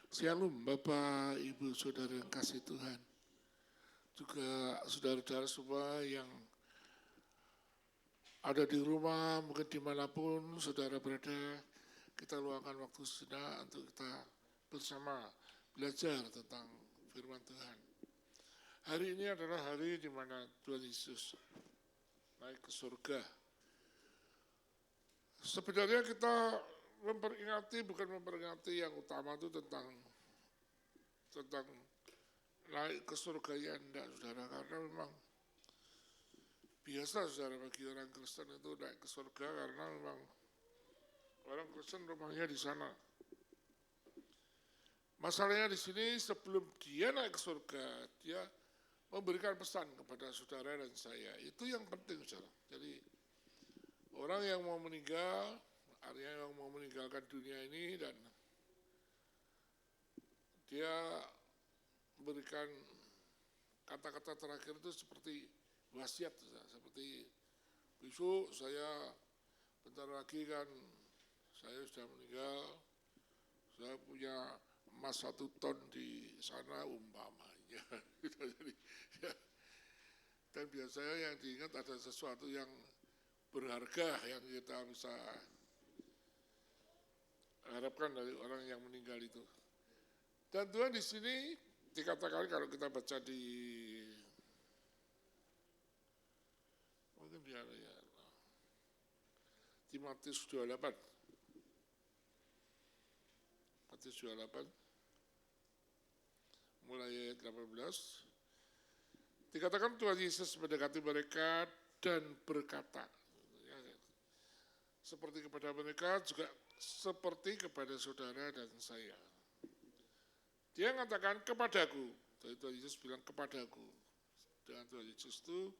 Shalom Bapak, Ibu, Saudara yang kasih Tuhan. Juga saudara-saudara semua yang ada di rumah, mungkin dimanapun saudara berada, kita luangkan waktu sejenak untuk kita bersama belajar tentang firman Tuhan. Hari ini adalah hari di mana Tuhan Yesus naik ke surga. Sebenarnya kita bukan memperingati yang utama itu tentang naik ke surga ya enggak saudara, karena memang biasa saudara bagi orang Kristen itu naik ke surga karena memang orang Kristen rumahnya di sana. Masalahnya di sini sebelum dia naik ke surga, dia memberikan pesan kepada saudara dan saya. Itu yang penting saudara. Jadi orang yang mau meninggal, artinya yang mau meninggalkan dunia ini dan dia memberikan kata-kata terakhir itu seperti wasiat, seperti besok saya bentar lagi kan saya sudah meninggal, saya punya emas 1 ton di sana umpamanya. Jadi, ya. Dan biasanya yang diingat ada sesuatu yang berharga yang kita bisa harapkan dari orang yang meninggal itu. Dan Tuhan di sini dikatakan kalau kita baca di mungkin di Matius 28. Matius 28 mulai ayat 18. Dikatakan Tuhan Yesus mendekati mereka dan berkata, seperti kepada mereka juga seperti kepada saudara dan saya. Dia mengatakan kepadaku, Tuhan Yesus bilang kepadaku, dengan Tuhan Yesus itu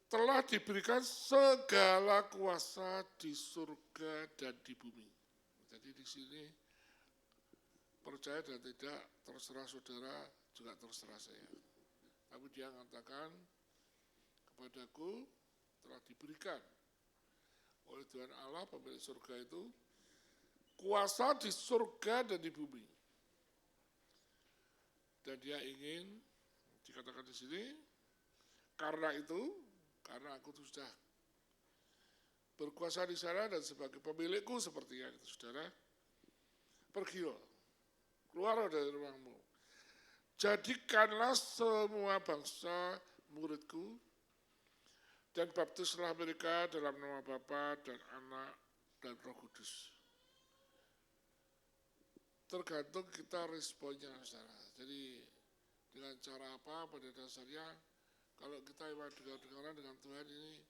telah diberikan segala kuasa di surga dan di bumi. Jadi di sini percaya dan tidak terserah saudara, juga terserah saya. Tapi dia mengatakan kepadaku telah diberikan oleh Tuhan Allah pemilik surga itu kuasa di surga dan di bumi. Dan dia ingin dikatakan di sini, karena aku sudah berkuasa di sana dan sebagai pemilikku seperti yang itu saudara, pergilah, keluar dari rumahmu. Jadikanlah semua bangsa muridku dan baptislah mereka dalam nama Bapa dan Anak dan Roh Kudus. Tergantung kita responnya saudara. Jadi dengan cara apa pada dasarnya kalau kita memang dengar-dengaran dengan Tuhan ini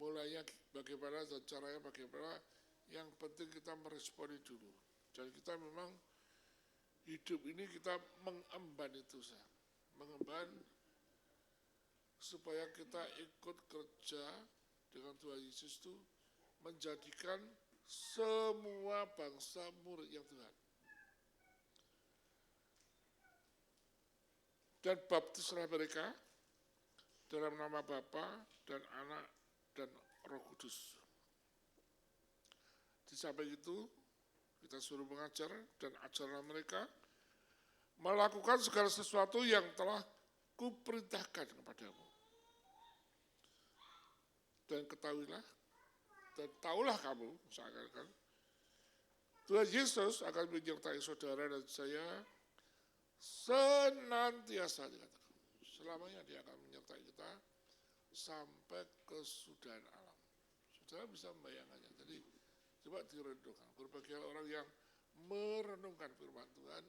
mulainya bagaimana dan caranya bagaimana, yang penting kita meresponi dulu. Dan kita memang hidup ini kita mengemban itu saudara. Mengemban supaya kita ikut kerja dengan Tuhan Yesus itu menjadikan semua bangsa murid yang Tuhan. Dan baptislah mereka dalam nama Bapa dan Anak dan Roh Kudus. Di samping itu kita suruh mengajar dan ajarlah mereka melakukan segala sesuatu yang telah kuperintahkan kepadamu. Dan ketahuilah dan taulah kamu, misalkan, Tuhan Yesus akan menyertai saudara dan saya senantiasa dikatakan. Selamanya dia akan menyertai kita sampai kesudahan alam. Saudara bisa membayangkannya. Jadi coba direnungkan. Berbagai orang yang merenungkan firman Tuhan,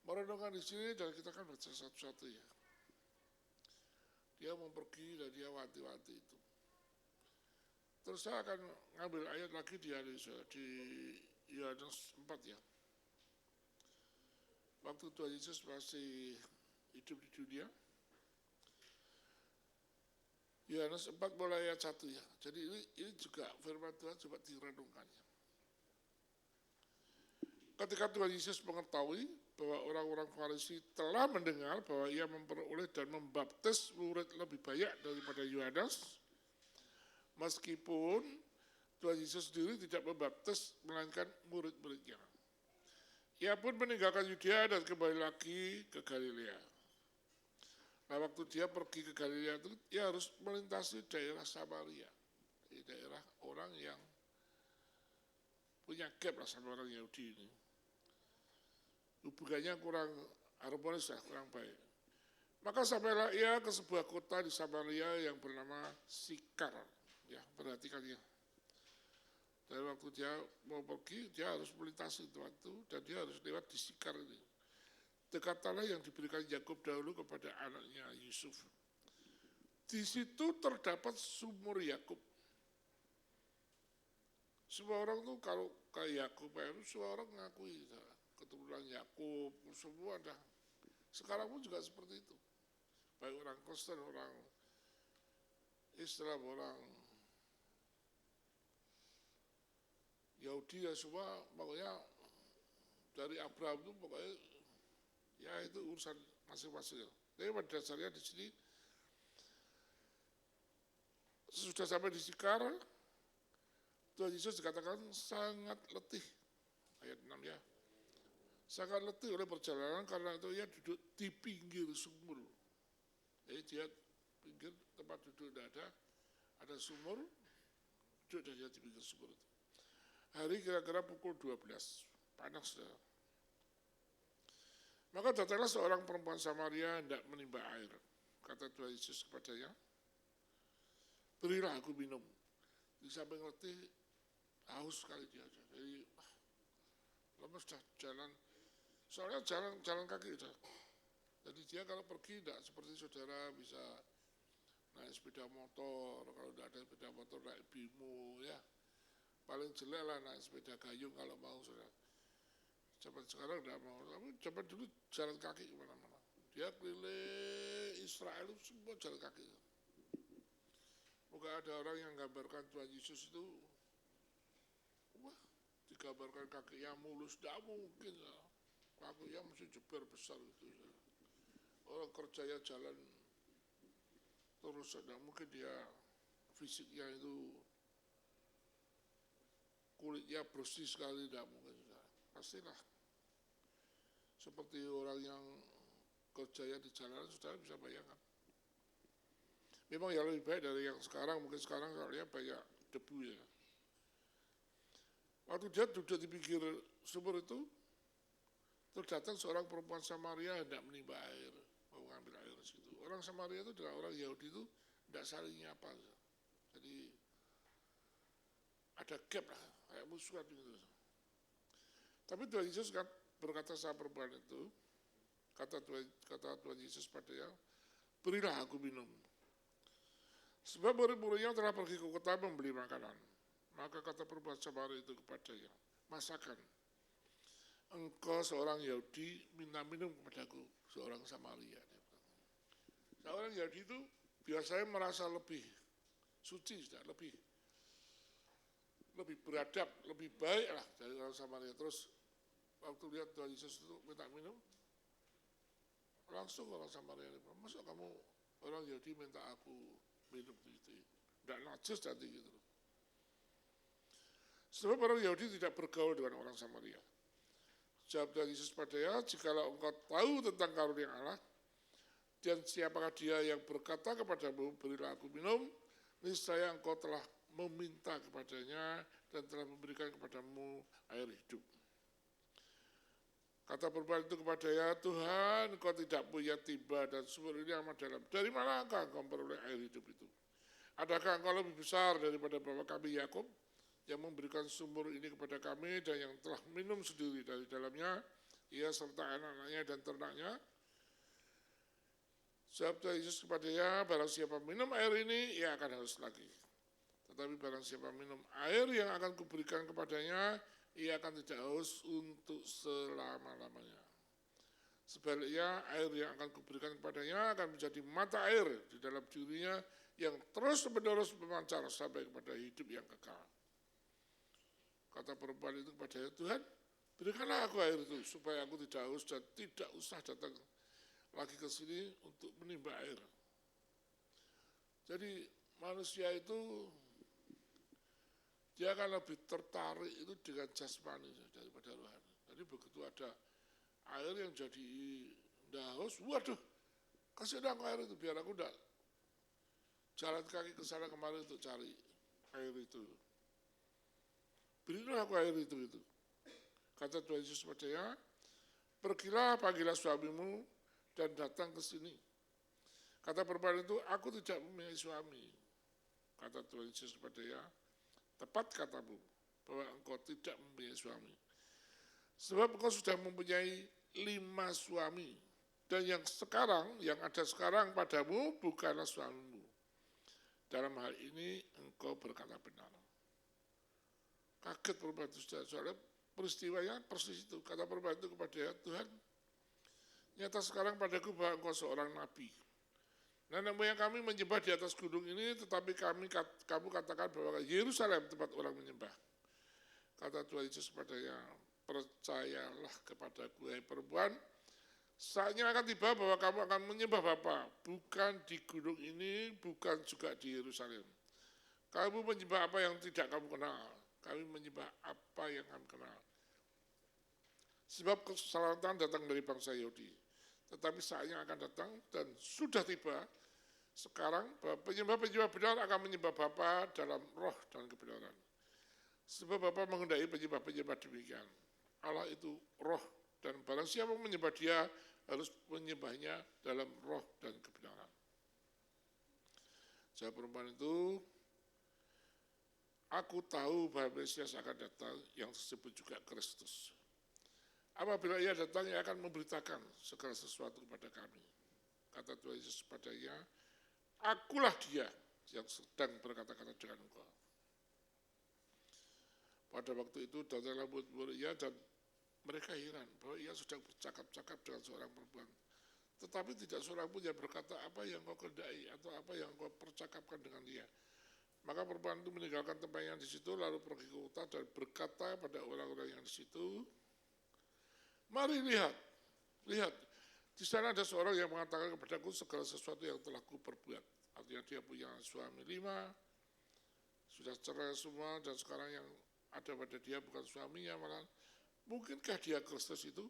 merenungkan di sini dan kita kan baca satu-satu ya. Dia mau pergi dan dia wanti-wanti itu. Terus saya akan ngambil ayat lagi di Yohanes 4 ya. Waktu Tuhan Yesus masih hidup di dunia. Yohanes 4 mulai ayat 1 ya. Jadi ini juga firman Tuhan coba direnungkannya. Ketika Tuhan Yesus mengetahui bahwa orang-orang Farisi telah mendengar bahwa ia memperoleh dan membaptis murid lebih banyak daripada Yohanes, meskipun Tuhan Yesus sendiri tidak membaptis, melainkan murid-muridnya. Ia pun meninggalkan Yudea dan kembali lagi ke Galilea. Nah, waktu dia pergi ke Galilea itu, dia harus melintasi daerah Samaria. Di daerah orang yang punya gap lah sama orang Yahudi ini. Hubungannya kurang harmonis lah, kurang baik. Maka sampailah ia ke sebuah kota di Samaria yang bernama Sikar. Ya, perhatikan ya. Dan waktu dia mau pergi, dia harus melintasi tempat itu, dan dia harus lewat di Sikar ini. Dekat tanah yang diberikan Yakub dahulu kepada anaknya Yusuf. Di situ terdapat sumur Yakub. Semua orang tuh kalau kayak Yakub, semua orang ngakui keturunan Yakub, semua ada. Sekarang pun juga seperti itu. Baik orang Kristen, orang Islam, orang Yahudi ya semua, pokoknya dari Abraham itu pokoknya ya itu urusan masing-masing. Tapi pada dasarnya di sini sudah sampai di Sikar, Tuhan Yesus dikatakan sangat letih. Ayat 6 ya. Sangat letih oleh perjalanan karena itu ia duduk di pinggir sumur. Jadi dia pinggir tempat duduk tidak ada sumur, duduk dan dia di pinggir sumur itu. Hari kira-kira pukul 12, panas dah. Maka datanglah seorang perempuan Samaria hendak menimba air. Kata Tuhan Yesus kepadanya, berilah aku minum. Di samping letih, haus sekali dia. Jadi lemes dah jalan. Soalnya jalan kaki udah. Jadi dia kalau pergi tidak seperti saudara bisa naik sepeda motor. Kalau tidak ada sepeda motor naik bimo ya. Paling jelek lah naik sepeda gayung kalau mau saudara. Zaman sekarang tidak mau. Tapi zaman dulu jalan kaki kemana-mana. Dia keliling Israel semua jalan kaki. Moga ada orang yang gambarkan Tuhan Yesus itu, wah, digambarkan kakinya mulus, tidak mungkin lah. Kakinya mesti jeber besar gitu. Orang kerjanya jalan terus, tidak mungkin dia fisiknya itu kulitnya bersih sekali, tidak mungkin. Pastilah. Seperti orang yang kerjanya di jalanan, saudara bisa bayangkan. Memang ya lebih baik dari yang sekarang, mungkin sekarang soalnya banyak debu ya. Waktu dia duduk di pinggir sumur itu, terus datang seorang perempuan Samaria hendak menimba air, mau mengambil air di situ. Orang Samaria itu adalah orang Yahudi itu tidak saling nyapa. Jadi ada gap lah, kayak musuhan gitu. Tapi Tuhan Yesus kan berkata sama perempuan itu, kata Tuhan Yesus padanya, berilah aku minum. Sebab murid-muridnya telah pergi ke kota membeli makanan. Maka kata perempuan Samaria itu kepadanya, masakan. Engkau seorang Yahudi minta minum kepadaku, seorang Samaria. Seorang Yahudi itu biasanya merasa lebih suci, lebih beradab, lebih baik lah dari orang Samaria. Terus waktu lihat Tuhan Yesus itu minta minum, langsung orang Samaria itu, masa kamu orang Yahudi minta aku minum gitu, tidak najis nanti gitu. Sebab orang Yahudi tidak bergaul dengan orang Samaria. Jawab Tuhan Yesus padanya, jikalau engkau tahu tentang karunia Allah, dan siapakah dia yang berkata kepadamu, berilah aku minum, niscaya engkau telah meminta kepadanya dan telah memberikan kepadamu air hidup. Kata perempuan itu kepadanya, Tuhan, engkau tidak punya timba dan sumur ini amat dalam. Dari manakah engkau memperoleh air hidup itu? Adakah engkau lebih besar daripada bapa kami Yakub yang memberikan sumur ini kepada kami dan yang telah minum sendiri dari dalamnya, ia serta anak-anaknya dan ternaknya? Jawab Tuhan Yesus kepadanya, barang siapa minum air ini, ia akan haus lagi. Tetapi barang siapa minum air yang akan kuberikan kepadanya, ia akan tidak haus untuk selama-lamanya. Sebaliknya, air yang akan kuberikan kepadanya akan menjadi mata air di dalam dirinya yang terus-menerus memancar sampai kepada hidup yang kekal. Kata perempuan itu kepadanya, Tuhan, berikanlah aku air itu supaya aku tidak haus dan tidak usah datang lagi ke sini untuk menimba air. Jadi manusia itu dia akan lebih tertarik itu dengan jasmani daripada rohani. Jadi begitu ada air yang jadi haus, waduh, kasih dong air itu biar aku enggak jalan kaki ke sana kemari untuk cari air itu. Berilah aku air itu. Kata Tuhan Yesus padanya, pergilah panggillah suamimu dan datang ke sini. Kata perempuan itu, aku tidak mempunyai suami. Kata Tuhan Yesus kepadanya, tepat katamu bahwa engkau tidak mempunyai suami. Sebab engkau sudah mempunyai 5 suami. Dan yang ada sekarang padamu bukanlah suamimu. Dalam hal ini engkau berkata benar. Kaget perempuan itu, soalnya peristiwanya persis itu. Kata perempuan itu kepada Tuhan, nyata sekarang padaku bahwa engkau seorang nabi. Nenek moyang kami menyembah di atas gunung ini, tetapi kamu katakan bahwa Yerusalem tempat orang menyembah. Kata Tuhan Yesus kepadanya, percayalah kepadaku, hai perempuan, saatnya akan tiba bahwa kamu akan menyembah Bapa, bukan di gunung ini, bukan juga di Yerusalem. Kamu menyembah apa yang tidak kamu kenal, kami menyembah apa yang kami kenal. Sebab keselamatan datang dari bangsa Yahudi. Tetapi saatnya akan datang dan sudah tiba sekarang bahwa penyembah-penyembah benar akan menyembah Bapa dalam roh dan kebenaran. Sebab Bapa menghendaki penyembah-penyembah demikian. Allah itu roh dan barang siapa menyembah dia harus menyembahnya dalam roh dan kebenaran. Jawab perempuan itu, aku tahu bahwa Mesias akan datang yang disebut juga Kristus. Apabila ia datang, ia akan memberitakan segala sesuatu kepada kami. Kata Tuhan Yesus padanya, akulah dia yang sedang berkata-kata dengan engkau. Pada waktu itu datanglah murid-murid ia dan mereka heran bahwa ia sedang bercakap-cakap dengan seorang perempuan. Tetapi tidak seorang pun yang berkata apa yang kau kehendaki atau apa yang kau percakapkan dengan dia. Maka perempuan itu meninggalkan tempatnya di situ lalu pergi ke kota dan berkata pada orang-orang yang di situ, mari lihat, di sana ada seorang yang mengatakan kepadaku segala sesuatu yang telah kuperbuat. Artinya dia punya suami 5, sudah cerai semua dan sekarang yang ada pada dia bukan suaminya malah. Mungkinkah dia Kristus itu?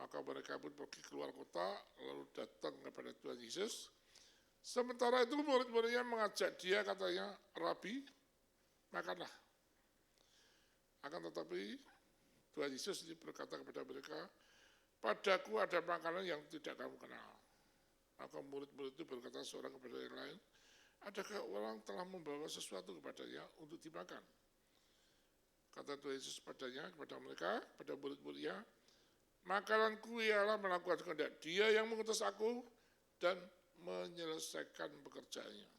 Maka mereka pun pergi keluar kota lalu datang kepada Tuhan Yesus. Sementara itu murid-muridnya mengajak dia katanya, Rabi, makanlah. Akan tetapi Tuhan Yesus berkata kepada mereka, padaku ada makanan yang tidak kamu kenal. Maka murid-murid itu berkata seorang kepada yang lain, adakah orang telah membawa sesuatu kepadanya untuk dimakan? Kata Tuhan Yesus padanya kepada mereka, pada murid-muridnya, makananku ialah melakukan kehendak dia yang mengutus aku dan menyelesaikan pekerjaannya.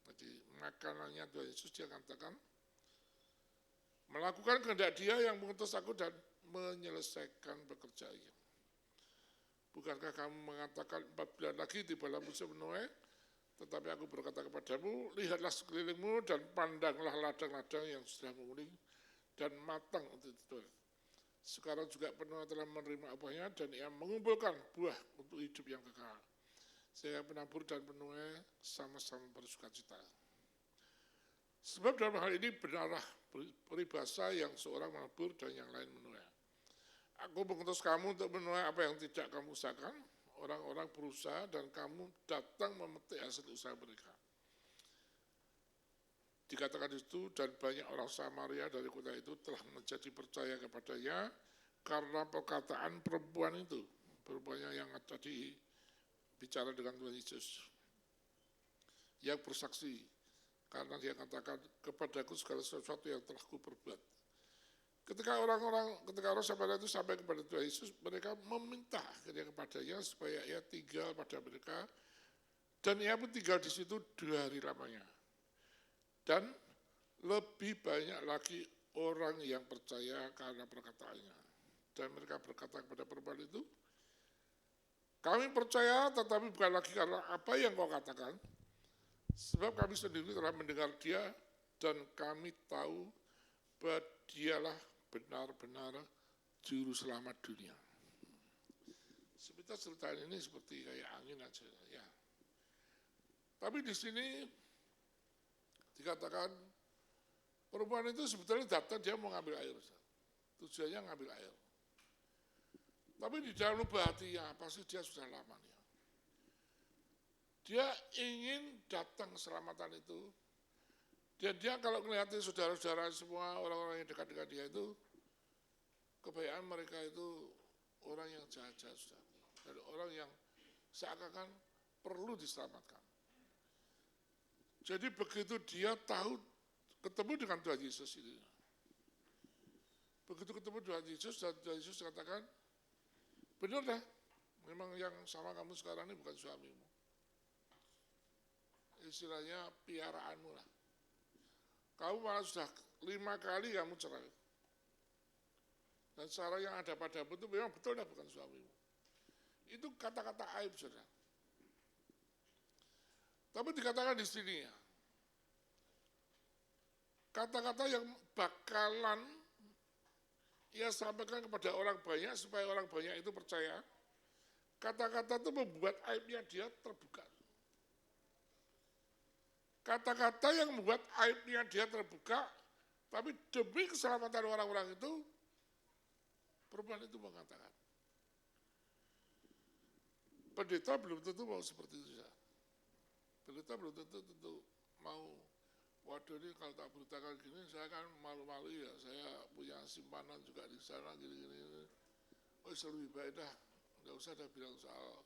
Jadi makanannya Tuhan Yesus dia katakan, melakukan kehendak dia yang mengutus aku dan menyelesaikan pekerjaannya. Bukankah kamu mengatakan 4 bulan lagi tibalah musim menuai? Tetapi aku berkata kepadamu, lihatlah sekelilingmu dan pandanglah ladang-ladang yang sudah menguning dan matang untuk dituai. Sekarang juga penuai telah menerima buahnya dan ia mengumpulkan buah untuk hidup yang kekal. Sehingga penabur dan penuai sama-sama bersukacita. Sebab dalam hal ini benarlah peribahasa yang seorang menabur dan yang lain menuai. Aku mengutus kamu untuk menuai apa yang tidak kamu usahakan. Orang-orang berusaha dan kamu datang memetik hasil usaha mereka. Dikatakan itu dan banyak orang Samaria dari kota itu telah menjadi percaya kepadanya karena perkataan perempuan itu. Perempuannya yang tadi bicara dengan Tuhan Yesus. Yang bersaksi karena dia katakan kepadaku segala sesuatu yang telah kuperbuat. Ketika orang Samaria itu sampai kepada Tuhan Yesus, mereka meminta kepadanya supaya ia tinggal pada mereka dan ia pun tinggal di situ 2 hari lamanya. Dan lebih banyak lagi orang yang percaya karena perkataannya. Dan mereka berkata kepada perempuan itu, kami percaya tetapi bukan lagi karena apa yang kau katakan, sebab kami sendiri telah mendengar dia dan kami tahu bahwa dialah benar-benar juru selamat dunia. Sebentar cerita ini seperti kayak angin aja ya. Tapi di sini dikatakan Perempuan itu sebetulnya datang dia mau ngambil air, tujuannya ngambil air. Tapi di dalam lubuk hatinya pasti dia sudah lama nih. Dia ingin datang keselamatan itu. Dan dia kalau melihatin saudara-saudara semua orang-orang yang dekat-dekat dia itu, kebanyakan mereka itu orang yang jahat-jahat sudah. Dan orang yang seakan-akan perlu diselamatkan. Jadi begitu dia tahu ketemu dengan Tuhan Yesus ini. Begitu ketemu Tuhan Yesus, dan Tuhan Yesus katakan, benar dah, memang yang sama kamu sekarang ini bukan suamimu. Istilahnya piaraanmu lah. Kamu malah sudah 5 kali kamu cerai. Dan cara yang ada padamu itu memang betul dah bukan suamimu. Itu kata-kata aib, saudara. Tapi dikatakan di sini ya, kata-kata yang bakalan ia sampaikan kepada orang banyak supaya orang banyak itu percaya. Kata-kata itu membuat aibnya dia terbuka. Kata-kata yang membuat aibnya dia terbuka, tapi demi keselamatan orang-orang itu, perempuan itu mengatakan. Pendeta belum tentu mau seperti itu. Pendeta belum tentu mau, waduh ini kalau tak beritakan gini, saya kan malu-malu ya, saya punya simpanan juga di sana, gini-gini. Oh lebih baik dah, nggak usah dah bilang soal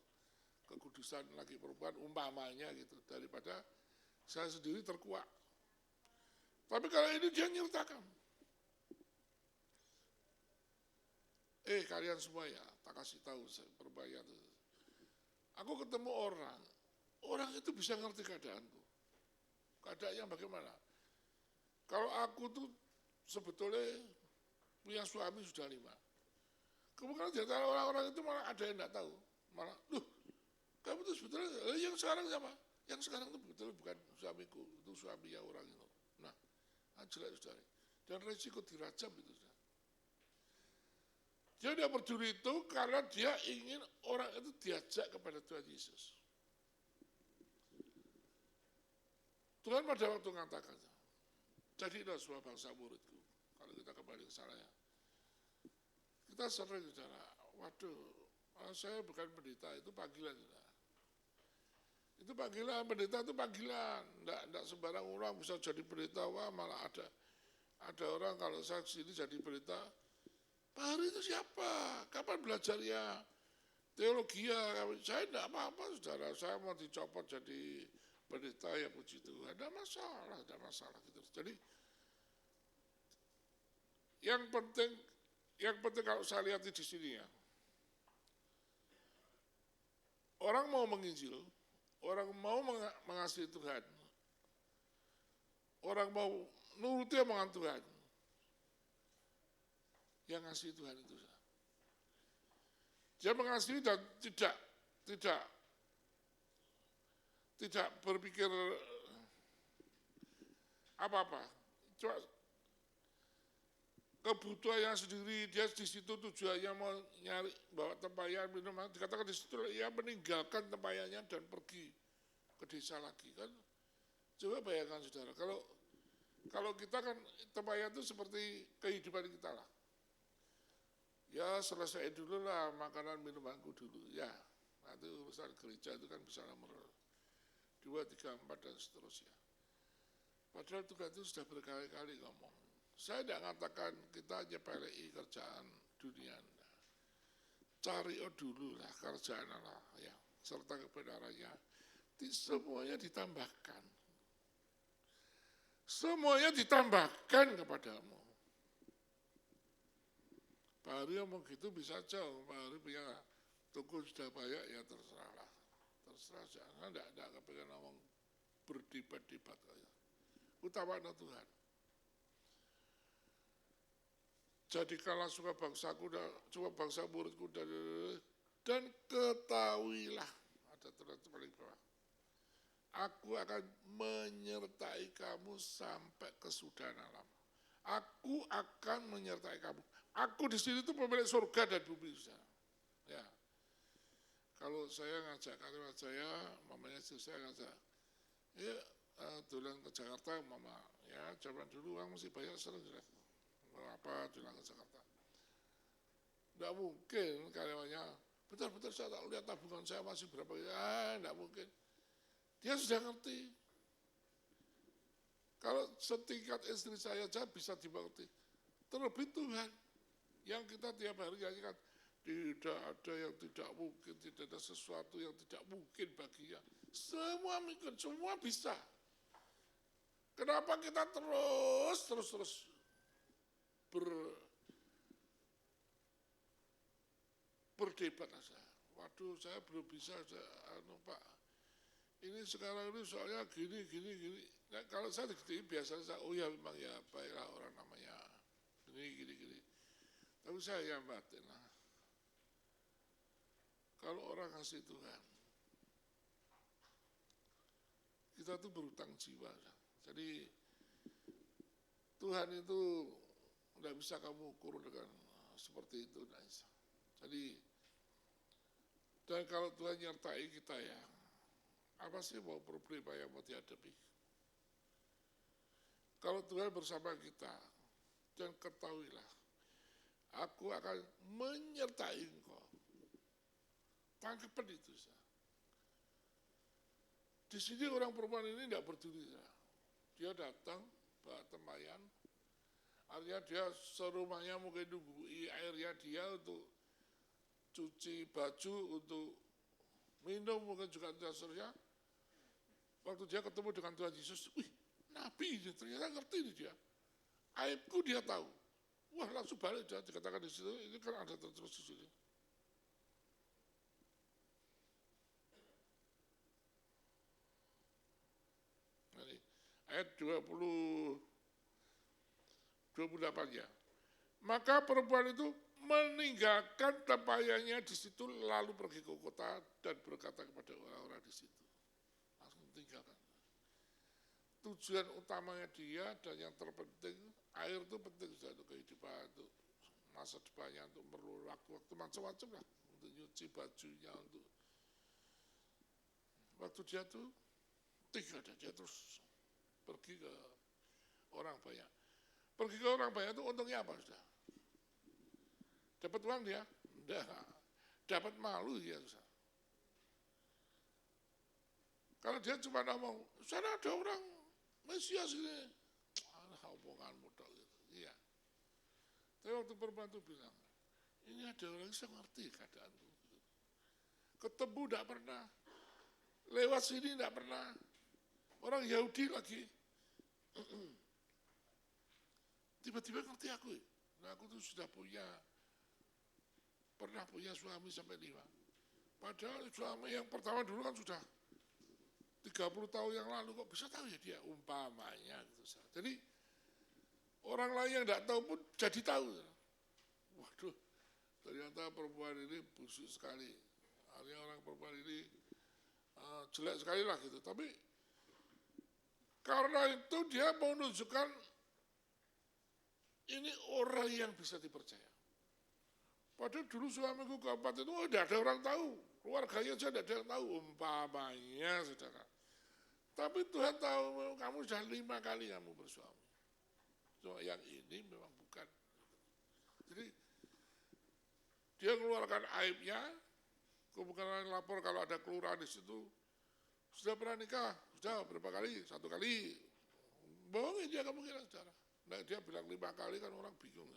kekudusan laki perempuan, umpamanya gitu, daripada saya sendiri terkuak. Tapi kalau ini dia nyertakan. Kalian semua ya, tak kasih tahu berbahaya itu. Aku ketemu orang itu bisa ngerti keadaanku. Keadaannya bagaimana? Kalau aku tuh sebetulnya punya suami sudah 5. Kemudian di antara orang-orang itu malah ada yang tidak tahu. Malah, kamu tuh sebetulnya yang sekarang siapa? Yang sekarang itu betul bukan suamiku, itu suaminya orang itu. Nah, jelas saudara. Dan resiko dirajam itu. Dia tidak peduli itu karena dia ingin orang itu diajak kepada Tuhan Yesus. Tuhan pada waktu mengatakan, jadilah semua bangsa muridku. Kalau kita kembali ke sana ya. Kita sering saudara, waduh, saya bukan pendeta, itu panggilan saudara. Itu panggilan, pendeta itu panggilan. Tidak sembarang orang bisa jadi pendeta, wah malah ada orang kalau saya sini jadi pendeta, Pak Hari itu siapa? Kapan belajarnya? Teologi ya, saya tidak apa-apa saudara, saya mau dicopot jadi pendeta ya puji Tuhan, tidak masalah gitu. Jadi yang penting kalau saya lihat di sini ya, orang mau menginjil, orang mau mengasihi Tuhan, orang mau nuruti omongan Tuhan, yang ngasih Tuhan itu. Dia mengasihi dan tidak berpikir apa-apa. Cuma kebutuhannya sendiri, dia di situ tujuannya mau nyari bawa tempayan minuman, dikatakan di situ ia meninggalkan tempayannya dan pergi ke desa lagi kan. Coba bayangkan saudara, kalau kita kan tempayan itu seperti kehidupan kita lah. Ya selesai dulu lah makanan minumanku dulu ya. Nanti urusan gereja itu kan bisa nomor 2, 3, 4 dan seterusnya. Padahal Tuhan itu sudah berkali-kali ngomong. Saya tidak mengatakan kita nyepelei kerjaan dunia. Cari dulu lah kerjaan Allah ya, serta kebenarannya. Semuanya ditambahkan. Semuanya ditambahkan kepadamu. Pak Hari ngomong gitu bisa jauh, Pak Hari punya toko sudah banyak ya terserah lah. Terserah jangan, tidak kepengen ngomong berdebat-debat kayak. Utamakan Tuhan. Jadikanlah suka bangsaku, suka bangsa muridku dan ketahuilah, ada ternyata paling bawah. Aku akan menyertai kamu sampai kesudahan alam. Aku akan menyertai kamu. Aku di sini tuh pemilik surga dan bumi. Ya. Kalau saya ngajak kalimat saya, mamanya istri saya ngajak, ya dolan ke Jakarta, mama, Ya, zaman dulu uang mesti banyak sering berapa pulang ke Jakarta. Nggak mungkin karyawannya, bentar-bentar saya tak lihat tabungan saya masih berapa, ya nggak mungkin. Dia sudah ngerti. Kalau setingkat istri saya aja bisa dimengerti. Terlebih Tuhan yang kita tiap hari nyanyikan, tidak ada yang tidak mungkin, tidak ada sesuatu yang tidak mungkin baginya. Semua mungkin, semua bisa. Kenapa kita terus berdebat aja. Waduh, saya belum bisa, Pak. Ini sekarang ini soalnya gini. Nah, kalau saya digituin biasanya saya, oh ya memang ya baiklah orang namanya gini. Tapi saya yang batin lah. Kalau orang kasih Tuhan, kita tuh berutang jiwa. Jadi Tuhan itu tidak bisa kamu ukur dengan seperti itu. Jadi, dan kalau Tuhan nyertai kita ya, apa sih mau problema yang mau dihadapi? Kalau Tuhan bersama kita, dan ketahuilah, aku akan menyertai engkau. Tangkapan itu. Di sini orang perempuan ini tidak peduli. Dia datang, bawa temayan, artinya dia serumahnya mungkin nunggu airnya dia untuk cuci baju, untuk minum mungkin juga dasarnya. Waktu dia ketemu dengan Tuhan Yesus, wih, Nabi ini ternyata ngerti ini dia. Aibku dia tahu. Wah, langsung balik dia dikatakan di situ, ini kan ada tertulis di sini. Ayat 28-nya. Maka perempuan itu meninggalkan tempayannya di situ lalu pergi ke kota dan berkata kepada orang-orang di situ. Langsung tinggalkan. Tujuan utamanya dia dan yang terpenting, air itu penting untuk kehidupan, untuk masa depannya, untuk perlu waktu macam-macam lah, untuk nyuci bajunya, untuk waktu dia tuh tinggal dia terus pergi ke orang banyak. Pergi ke orang banyak itu untungnya apa sudah? Dapat uang dia? Enggak. Dapat malu dia. Kalau dia cuma ngomong, sana ada orang Mesias ini. Omongan modal gitu. Iya. Tapi waktu perempuan itu bilang, ini ada orang yang ngerti keadaan itu. Ketemu tidak pernah. Lewat sini tidak pernah. Orang Yahudi lagi. Tiba-tiba ngerti aku. Nah, aku tuh sudah pernah punya suami sampai 5. Padahal suami yang pertama dulu kan sudah 30 tahun yang lalu, kok bisa tahu ya dia umpamanya gitu. Jadi orang lain yang tidak tahu pun jadi tahu. Waduh, ternyata perempuan ini busuk sekali. Artinya orang perempuan ini jelek sekali lah gitu. Tapi karena itu dia mau menunjukkan ini orang yang bisa dipercaya. Padahal dulu suamiku keempat itu tidak ada orang tahu. Keluarganya saja tidak ada yang tahu. Umpamanya saudara. Tapi Tuhan tahu kamu sudah 5 kali kamu bersuami. So, yang ini memang bukan. Jadi dia mengeluarkan aibnya. Kemudian lapor kalau ada kelurahan di situ. Sudah pernah nikah? Sudah berapa kali? 1 kali. Bohongin dia kemungkinan saudara. Nah, dia bilang 5 kali kan orang bingung.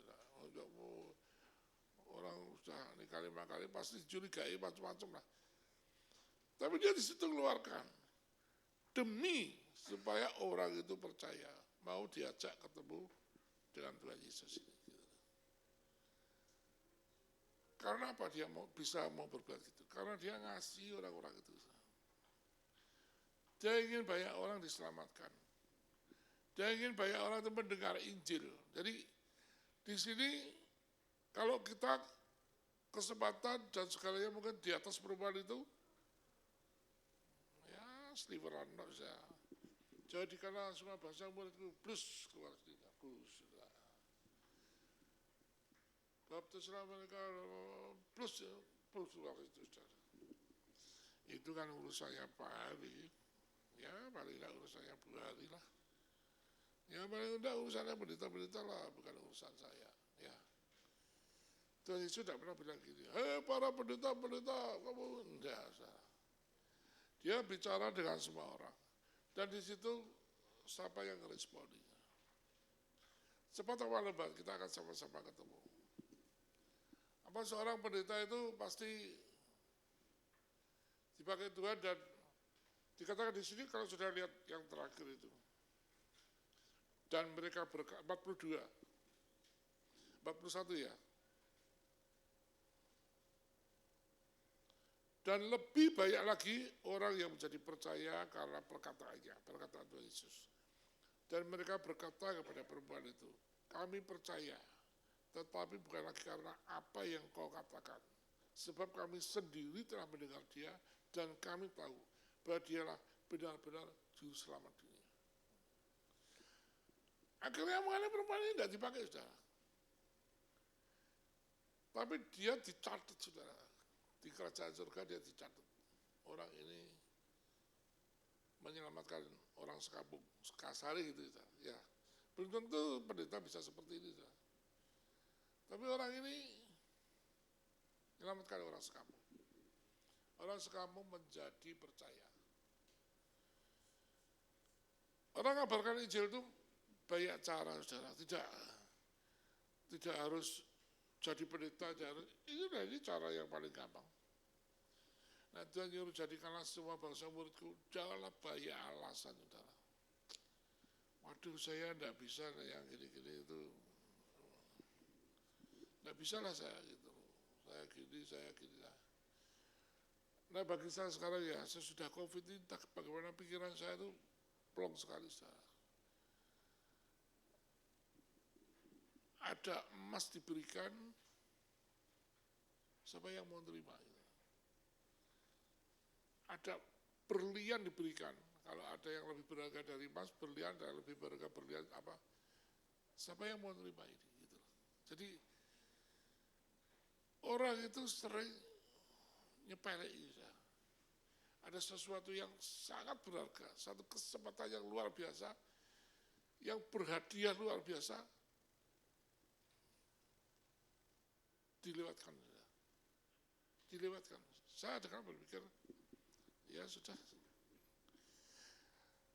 Orang sudah nikah 5 kali pasti dicurigai macam-macam lah. Tapi dia di situ keluarkan demi supaya orang itu percaya, mau diajak ketemu dengan Tuhan Yesus ini. Karena apa dia bisa berbuat gitu? Karena dia ngasih orang-orang itu. Dia ingin banyak orang diselamatkan. Dia ingin banyak orang itu mendengar Injil. Jadi di sini kalau kita kesempatan dan segalanya mungkin di atas perempuan itu, ya sliveran saja. Jadi karena semua bahasa muridku plus keluar sedikit, plus. Baptislah mereka plus keluar itu. Itu kan urusannya Pak Hari. Ya paling tidak urusannya Bu Hari lah. Ya paling enggak urusannya pendeta-pendeta lah, bukan urusan saya. Ya. Tuhan Yesus tidak pernah bilang gini, para pendeta-pendeta, kamu enggak. Dia bicara dengan semua orang. Dan di situ siapa yang responi. Cepat atau lambat kita akan sama-sama ketemu. Apa seorang pendeta itu pasti dipakai Tuhan dan dikatakan di sini kalau sudah lihat yang terakhir itu. Dan mereka 42, 41 ya. Dan lebih banyak lagi orang yang menjadi percaya karena perkataannya, perkataan Tuhan Yesus. Dan mereka berkata kepada perempuan itu, kami percaya, tetapi bukan lagi karena apa yang kau katakan. Sebab kami sendiri telah mendengar dia dan kami tahu bahwa dialah benar-benar juru selamat dunia. Akhirnya mengenai perempuan ini tidak dipakai, saudara. Tapi dia dicatat, saudara. Di kerajaan surga dia dicatat. Orang ini menyelamatkan orang sekampung, sekasari gitu, saudara. Ya, belum tentu pendeta bisa seperti ini, saudara. Tapi orang ini menyelamatkan orang sekampung. Orang sekampung menjadi percaya. Orang ngabarkan Injil itu banyak cara, saudara. Tidak harus jadi pendeta, ini cara yang paling gampang. Nah Tuhan nyuruh jadikanlah semua bangsa muridku, janganlah banyak alasan, saudara. Waduh saya enggak bisa yang gini-gini itu. Enggak bisa lah saya gitu. Saya gini lah. Nah bagi saya sekarang ya, sesudah COVID ini bagaimana pikiran saya itu plong sekali, saudara. Ada emas diberikan, siapa yang mau terima? Ada berlian diberikan, kalau ada yang lebih berharga dari emas, berlian dan lebih berharga berlian apa? Siapa yang mau terima ini? Gitu. Jadi orang itu sering nyepelek. Ada sesuatu yang sangat berharga, satu kesempatan yang luar biasa, yang berhadiah luar biasa, dilewatkan. Saya dengan berpikir, ya sudah.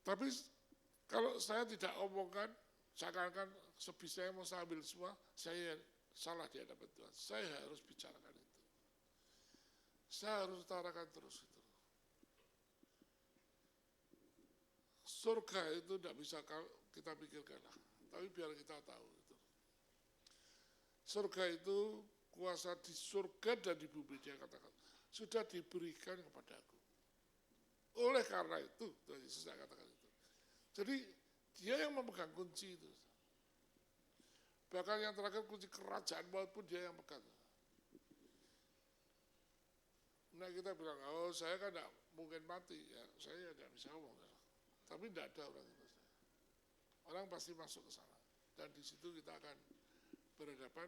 Tapi kalau saya tidak omongkan, seakan-akan sebisa mau saya ambil semua, saya salah di hadapan Tuhan. Saya harus bicarakan itu. Saya harus utarakan terus itu. Surga itu tidak bisa kita pikirkan lah, tapi biar kita tahu itu. Surga itu kuasa di surga dan di bumi, dia katakan sudah diberikan kepadaku. Oleh karena itu, Tuhan Yesus katakan itu. Jadi dia yang memegang kunci itu. Bahkan yang terakhir kunci kerajaan maut pun dia yang pegang. Nah kita bilang, oh saya kan tidak mungkin mati, ya saya tidak bisa ngomong. Tapi tidak ada orang itu. Orang pasti masuk ke sana. Dan di situ kita akan berhadapan.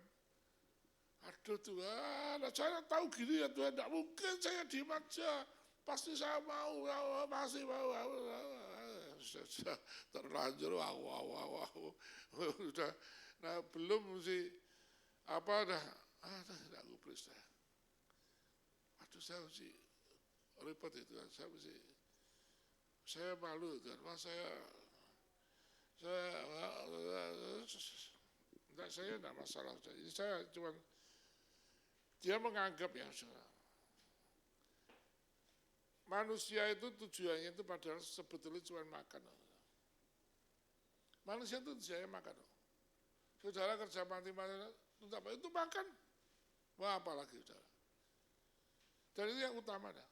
Aduh Tuhan, saya tahu gini ya Tuhan, tidak mungkin saya diem aja. Pasti saya mau, pasti mau. Sudah terlanjur, sudah. Nah belum mesti apa dah, tidak gubris dah. Aduh saya mesti repot itu, saya malu karena saya tidak masalah. Jadi saya cuma dia menganggap ya saudara, manusia itu tujuannya itu padahal sebetulnya cuma makan. Manusia itu tujuannya makan. Saudara kerja mati-mati itu makan. Wah apalagi saudara. Dan itu yang utama dah.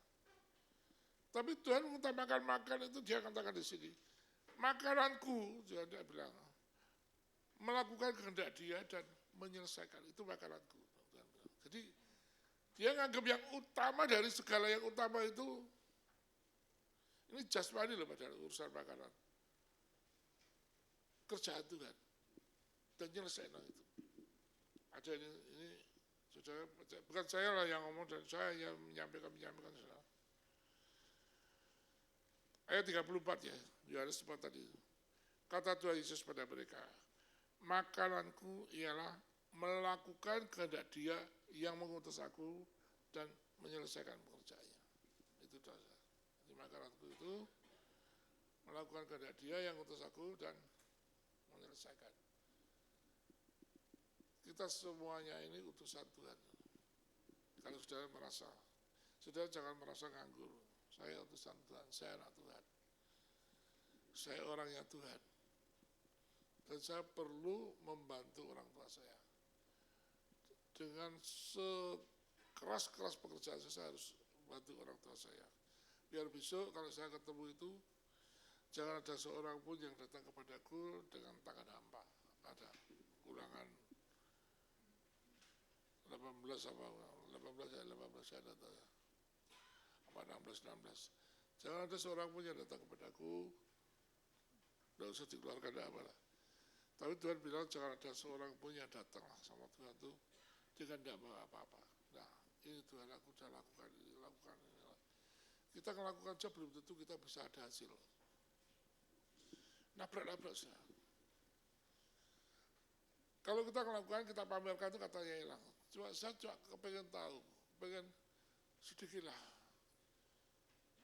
Tapi Tuhan mengutamakan makan itu dia katakan di sini. Makananku, dia bilang, melakukan kehendak dia dan menyelesaikan, itu makananku. Jadi dia nganggap yang utama dari segala yang utama itu, ini jasmani loh padahal urusan makanan. Kerjaan Tuhan, dan nyelesaikan itu. Ada ini saudara, bukan saya lah yang ngomong dan saya yang menyampaikan saudara. Ayat 34 ya, Yohanes 4 tadi. Kata Tuhan Yesus pada mereka, makananku ialah melakukan kehendak Dia yang mengutus aku dan menyelesaikan pekerjaannya. Itu dosa. Jadi makananku itu melakukan kehendak Dia yang mengutus aku dan menyelesaikan. Kita semuanya ini utusan Tuhan. Kalau saudara merasa, saudara jangan merasa nganggur. Saya utusan Tuhan, saya anak Tuhan. Saya orangnya Tuhan. Dan saya perlu membantu orang tua saya. Dengan sekeras-keras pekerjaan saya harus membantu orang tua saya. Biar besok kalau saya ketemu itu, jangan ada seorang pun yang datang kepadaku dengan tangan hampa. Ada ulangan 18 saya datang. Apa 16. Jangan ada seorang pun yang datang kepadaku, tidak usah dikeluarkan apa lah. Tapi Tuhan bilang jangan ada seorang pun yang datang sama Tuhan itu dengan tidak bawa apa-apa. Nah, ini Tuhan aku sudah lakukan. Kita melakukan saja belum tentu kita bisa ada hasil. Nabrak saja. Kalau kita melakukan, kita pamerkan itu katanya hilang. Saya cuma kepengen tahu, pengen sedikitlah.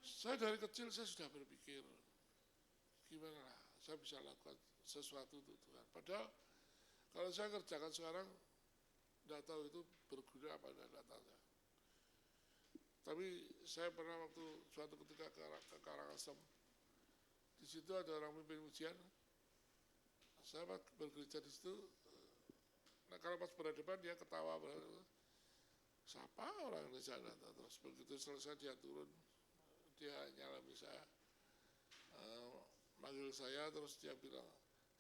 Saya dari kecil saya sudah berpikir, gimana lah saya bisa lakukan sesuatu untuk Tuhan. Padahal kalau saya kerjakan sekarang, tidak tahu itu berguna apa tidak tahu. Tapi saya pernah waktu suatu ketika ke Karangasem, di situ ada orang mimpin ujian. Saya bergereja di situ. Nah kalau pas berhadapan dia ketawa, siapa orang di sana? Terus begitu selesai dia turun, dia nyalami saya, manggil saya, terus dia bilang,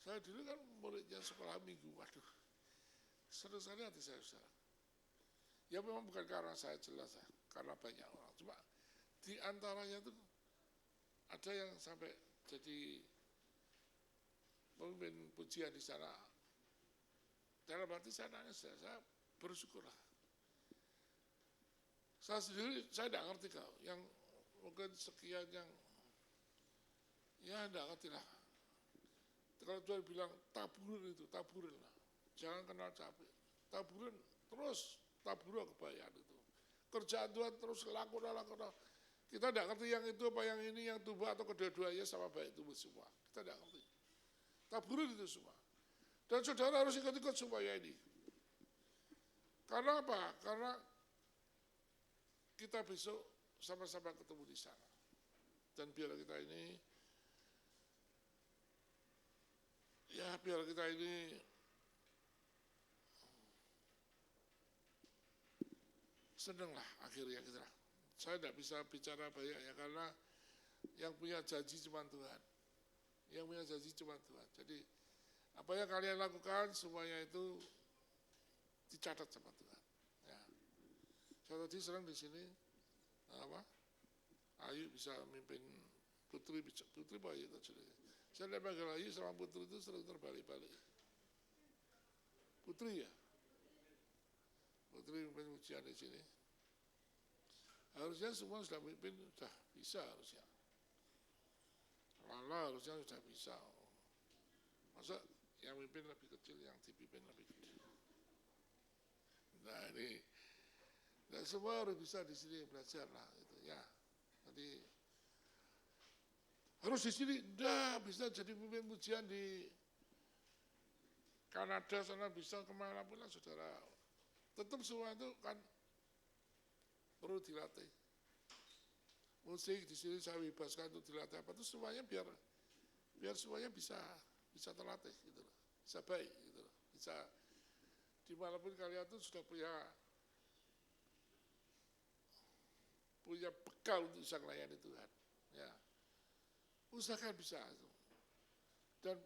saya dulu kan muridnya sekolah minggu. Waduh, senang sekali hati saya. Ya memang bukan karena saya jelas ya, karena banyak orang. Cuma di antaranya itu ada yang sampai jadi pemimpin pujian di sana. Dalam arti saya nangis, saya bersyukurlah. Saya sendiri, saya tidak ngerti kau, yang mungkin sekian yang, ya tidak ngerti lah. Kalau Tuhan bilang taburin itu, taburin lah. Jangan kenal capek. Taburin, terus tabur kebayaan itu. Kerjaan Tuhan terus lakukan. Kita tidak ngerti yang itu apa yang ini, yang tubuh atau kedua-duanya sama baik itu semua. Kita tidak ngerti. Taburin itu semua. Dan saudara harus ikut-ikut supaya ini. Karena apa? Karena kita besok sama-sama ketemu di sana. Dan biar kita ini, senanglah akhirnya kita. Saya tidak bisa bicara banyak ya karena yang punya janji cuma Tuhan. Yang punya janji cuma Tuhan. Jadi apa yang kalian lakukan semuanya itu dicatat sama Tuhan. Ya. Saya tadi senang di sini, Ayu bisa memimpin Putri Bayu tadi. Saya lihat panggil Ayu sama Putri itu sering terbalik-balik. Putri ya, Putri memimpin ujian di sini. Harusnya semua sudah memimpin, sudah bisa harusnya. Lala harusnya sudah bisa. Masa yang memimpin lebih kecil, yang dipimpin lebih gede. Nah ini, dan semua harus bisa di sini belajar lah, gitu ya. Jadi harus di sini, bisa jadi pemimpin pujian di Kanada sana, bisa kemana pun lah saudara. Tetap semua itu kan perlu dilatih. Musik di sini saya bebaskan untuk dilatih apa itu semuanya biar semuanya bisa terlatih gitu loh, bisa baik gitu loh, bisa dimanapun kalian tuh sudah punya bekal untuk bisa melayani Tuhan. Ya, usahakan bisa itu. Dan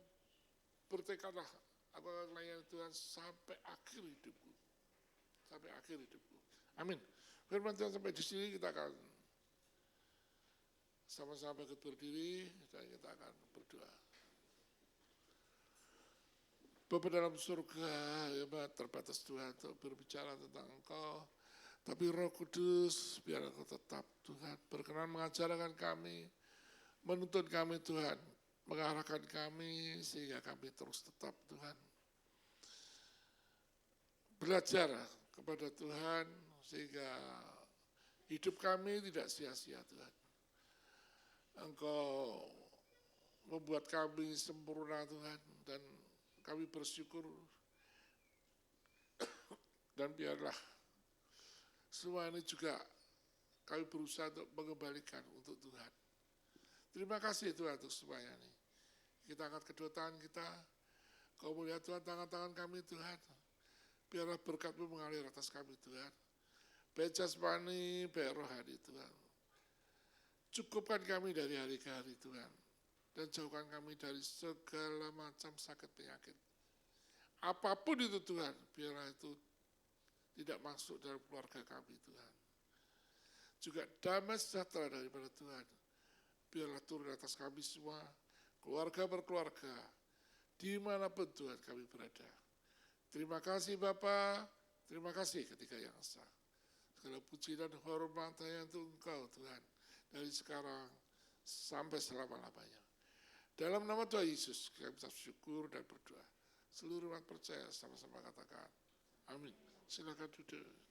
bertekadlah aku akan melayani Tuhan sampai akhir hidupku. Sampai akhir hidupku. Amin. Firman Tuhan sampai di sini kita akan sama-sama berdiri dan kita akan berdoa. Bapa dalam surga, ya terbatas Tuhan untuk berbicara tentang Engkau. Tapi Roh Kudus, biar Engkau tetap Tuhan berkenan mengajarkan kami, menuntun kami Tuhan, mengarahkan kami sehingga kami terus tetap Tuhan belajar kepada Tuhan sehingga hidup kami tidak sia-sia Tuhan. Engkau membuat kami sempurna Tuhan dan kami bersyukur dan biarlah semua ini juga kami berusaha untuk mengembalikan untuk Tuhan. Terima kasih Tuhan untuk semuanya ini. Kita angkat kedua tangan kita, Kau melihat Tuhan tangan-tangan kami Tuhan. Biarlah berkat-Mu mengalir atas kami Tuhan. Baik jasmani, baik rohani Tuhan. Cukupkan kami dari hari ke hari Tuhan. Dan jauhkan kami dari segala macam sakit penyakit. Apapun itu Tuhan, biarlah itu tidak masuk dalam keluarga kami Tuhan. Juga damai sejahtera daripada Tuhan. Biarlah turun atas kami semua, keluarga berkeluarga, dimanapun Tuhan kami berada. Terima kasih Bapa, terima kasih ketika yang esa. Segala puji dan hormat hanya untuk Engkau Tuhan, dari sekarang sampai selama-lamanya. Dalam nama Tuhan Yesus, kami bersyukur dan berdoa. Seluruh umat percaya sama-sama katakan, amin. Silakan duduk.